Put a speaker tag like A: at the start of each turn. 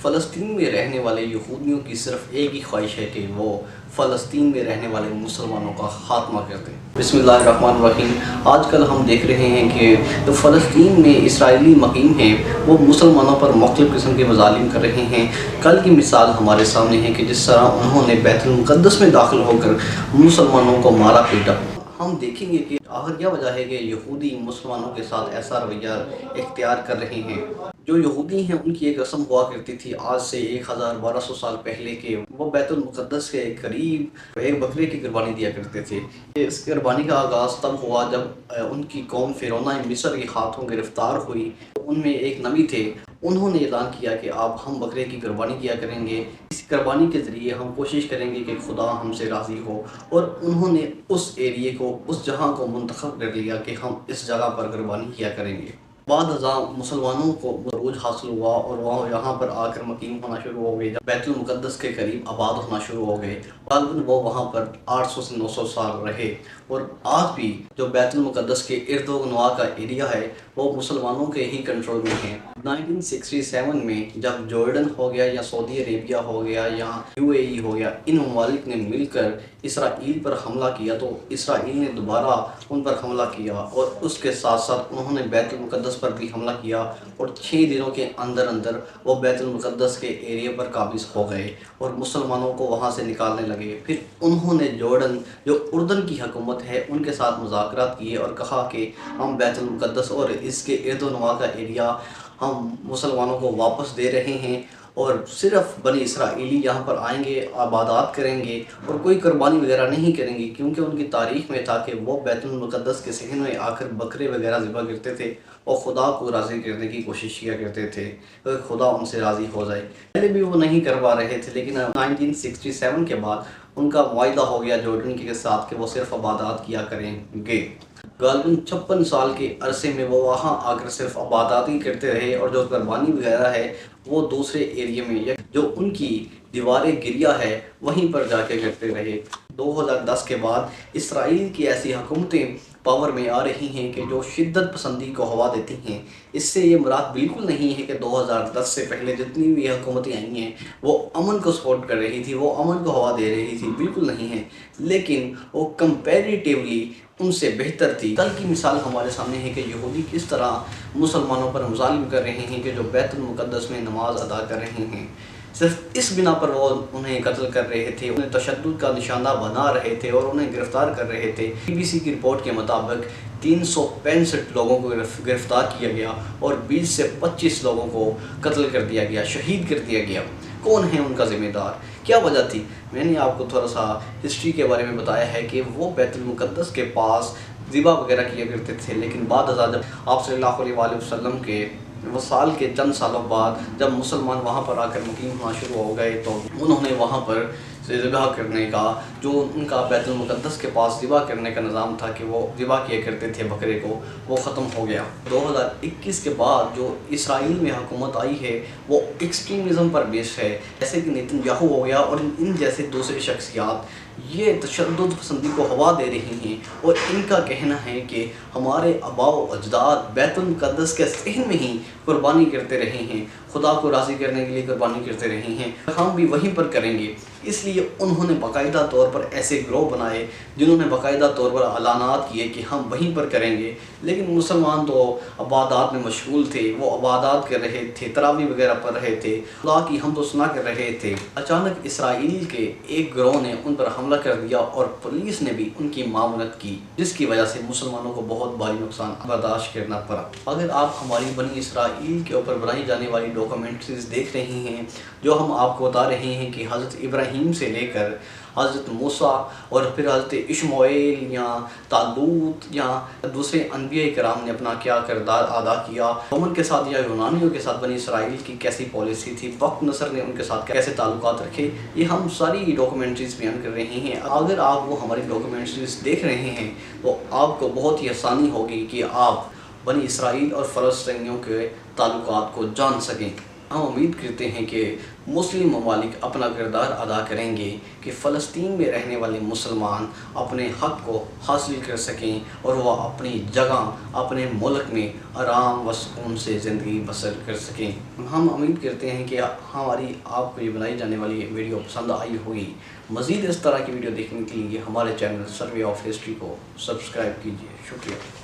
A: فلسطین میں رہنے والے یہودیوں کی صرف ایک ہی خواہش ہے کہ وہ فلسطین میں رہنے والے مسلمانوں کا خاتمہ کر دیں۔ بسم اللہ الرحمن الرحیم۔ آج کل ہم دیکھ رہے ہیں کہ جو فلسطین میں اسرائیلی مقیم ہیں وہ مسلمانوں پر مختلف قسم کے مظالم کر رہے ہیں۔ کل کی مثال ہمارے سامنے ہے کہ جس طرح انہوں نے بیت المقدس میں داخل ہو کر مسلمانوں کو مارا پیٹا۔ ہم دیکھیں گے کہ آخر کیا وجہ ہے کہ یہودی مسلمانوں کے ساتھ ایسا رویہ اختیار کر رہے ہیں۔ جو یہودی ہیں ان کی ایک رسم ہوا کرتی تھی آج سے 1200 سال پہلے کے، وہ بیت المقدس کے قریب ایک بکرے کی قربانی دیا کرتے تھے۔ اس قربانی کا آغاز تب ہوا جب ان کی قوم فرعونہ مصر کے ہاتھوں گرفتار ہوئی۔ ان میں ایک نبی تھے، انہوں نے اعلان کیا کہ اب ہم بکرے کی قربانی کیا کریں گے، اس قربانی کے ذریعے ہم کوشش کریں گے کہ خدا ہم سے راضی ہو، اور انہوں نے اس ایریے کو، اس جہاں کو منتخب کر لیا کہ ہم اس جگہ پر قربانی کیا کریں گے۔ بعد ازاں مسلمانوں کو عروج حاصل ہوا اور وہ یہاں پر آ کر مقیم ہونا شروع ہو گئے، بیت المقدس کے قریب آباد ہونا شروع ہو گئے۔ غالباً وہ وہاں پر 800 سے 900 سال رہے، اور آج بھی جو بیت المقدس کے ارد و نواح کا ایریا ہے وہ مسلمانوں کے ہی کنٹرول میں ہے۔ 1967 میں جب جارڈن ہو گیا یا سعودی عربیہ ہو گیا یا UAE ہو گیا، ان ممالک نے مل کر اسرائیل پر حملہ کیا تو اسرائیل نے دوبارہ ان پر حملہ کیا، اور اس کے ساتھ ساتھ انہوں نے بیت المقدس پر بھی حملہ کیا، اور 6 دنوں کے اندر اندر وہ بیت المقدس کے ایریا پر قابض ہو گئے اور مسلمانوں کو وہاں سے نکالنے لگے۔ پھر انہوں نے جارڈن جو اردن کی حکومت ہے ان کے ساتھ مذاکرات کیے اور کہا کہ ہم بیت المقدس اور اس کے ارد و نواح کا ایریا ہم مسلمانوں کو واپس دے رہے ہیں، اور صرف بنی اسرائیلی یہاں پر آئیں گے، عبادات کریں گے اور کوئی قربانی وغیرہ نہیں کریں گے، کیونکہ ان کی تاریخ میں تھا کہ وہ بیت المقدس کے صحن میں آ کر بکرے وغیرہ ذبح کرتے تھے اور خدا کو راضی کرنے کی کوشش کیا کرتے تھے کہ خدا ان سے راضی ہو جائے۔ پہلے بھی وہ نہیں کر پا رہے تھے، لیکن 1967 کے بعد ان کا معاہدہ ہو گیا جارڈن کے ساتھ کہ وہ صرف عبادات کیا کریں گے۔ غالباً 56 سال کے عرصے میں وہ وہاں آ کر صرف عبادات ہی کرتے رہے، اور جو قربانی وغیرہ ہے وہ دوسرے ایریے میں یا جو ان کی دیوار گریہ ہے وہیں پر جا کے کرتے رہے۔ 2010 کے بعد اسرائیل کی ایسی حکومتیں پاور میں آ رہی ہیں کہ جو شدت پسندی کو ہوا دیتی ہیں۔ اس سے یہ مراد بالکل نہیں ہے کہ 2010 سے پہلے جتنی بھی حکومتیں آئی ہیں وہ امن کو سپورٹ کر رہی تھی، وہ امن کو ہوا دے رہی تھی، بالکل نہیں ہے، لیکن وہ کمپیریٹیولی ان سے بہتر تھی۔ کل کی مثال ہمارے سامنے ہے کہ یہودی کس طرح مسلمانوں پر مظالم کر رہے ہیں کہ جو بیت المقدس میں نماز ادا کر رہے ہیں۔ صرف اس بنا پر وہ انہیں قتل کر رہے تھے، انہیں تشدد کا نشانہ بنا رہے تھے اور انہیں گرفتار کر رہے تھے۔ BBC کی رپورٹ کے مطابق 365 لوگوں کو گرفتار کیا گیا اور 20 سے 25 لوگوں کو قتل کر دیا گیا، شہید کر دیا گیا۔ کون ہے ان کا ذمہ دار؟ کیا وجہ تھی؟ میں نے آپ کو تھوڑا سا ہسٹری کے بارے میں بتایا ہے کہ وہ بیت المقدس کے پاس ذبح وغیرہ کیا کرتے تھے، لیکن بعد ازاں جب آپ صلی اللہ علیہ وسلم کے وصال کے چند سالوں بعد جب مسلمان وہاں پر آ کر مقیم ہونا شروع ہو گئے تو انہوں نے وہاں پر ذبح کرنے کا، جو ان کا بیت المقدس کے پاس ذبح کرنے کا نظام تھا کہ وہ ذبح کیا کرتے تھے بکرے کو، وہ ختم ہو گیا۔ 2021 کے بعد جو اسرائیل میں حکومت آئی ہے وہ ایکسٹریمزم پر بیس ہے، جیسے کہ نیتن یاہو ہو گیا اور ان جیسے دوسری شخصیات یہ تشدد پسندی کو ہوا دے رہی ہیں، اور ان کا کہنا ہے کہ ہمارے آباء و اجداد بیت المقدس کے صحن میں ہی قربانی کرتے رہے ہیں، خدا کو راضی کرنے کے لیے قربانی کرتے رہے ہیں، ہم بھی وہیں پر کریں گے۔ اس لیے انہوں نے باقاعدہ طور پر ایسے گروہ بنائے جنہوں نے باقاعدہ طور پر اعلانات کیے کہ ہم وہیں پر کریں گے، لیکن مسلمان تو عبادات میں مشغول تھے، وہ عبادات کر رہے تھے، تراویح وغیرہ پڑھ رہے تھے، خدا کی حمد و ثنا کر رہے تھے۔ اچانک اسرائیل کے ایک گروہ نے ان پر حملہ کر دیا اور پولیس نے بھی ان کی معاونت کی، جس کی وجہ سے مسلمانوں کو بہت بھاری نقصان برداشت کرنا پڑا۔ اگر آپ ہماری بنی اسرائیل کے اوپر بنائی جانے والی ڈاکومنٹریز دیکھ رہے ہیں، جو ہم آپ کو بتا رہے ہیں کہ حضرت ابراہیم سے لے کر حضرت موسیٰ اور پھر حضرت اشمعیل یا طالوت یا دوسرے انبیاء کرام نے اپنا کیا کردار ادا کیا، رومن کے ساتھ یا یونانیوں کے ساتھ بنی اسرائیل کی کیسی پالیسی تھی، وقت نصر نے ان کے ساتھ کیسے تعلقات رکھے، یہ ہم ساری ڈاکومنٹریز بیان کر رہے ہیں۔ اگر آپ وہ ہماری ڈاکومنٹریز دیکھ رہے ہیں تو آپ کو بہت ہی آسانی ہوگی کہ آپ بنی اسرائیل اور فلسطینیوں کے تعلقات کو جان سکیں۔ ہم امید کرتے ہیں کہ مسلم ممالک اپنا کردار ادا کریں گے کہ فلسطین میں رہنے والے مسلمان اپنے حق کو حاصل کر سکیں اور وہ اپنی جگہ اپنے ملک میں آرام و سکون سے زندگی بسر کر سکیں۔ ہم امید کرتے ہیں کہ ہماری آپ کو یہ بنائی جانے والی ویڈیو پسند آئی ہوگی۔ مزید اس طرح کی ویڈیو دیکھنے کے لیے ہمارے چینل سروے آف ہسٹری کو سبسکرائب کیجیے۔ شکریہ۔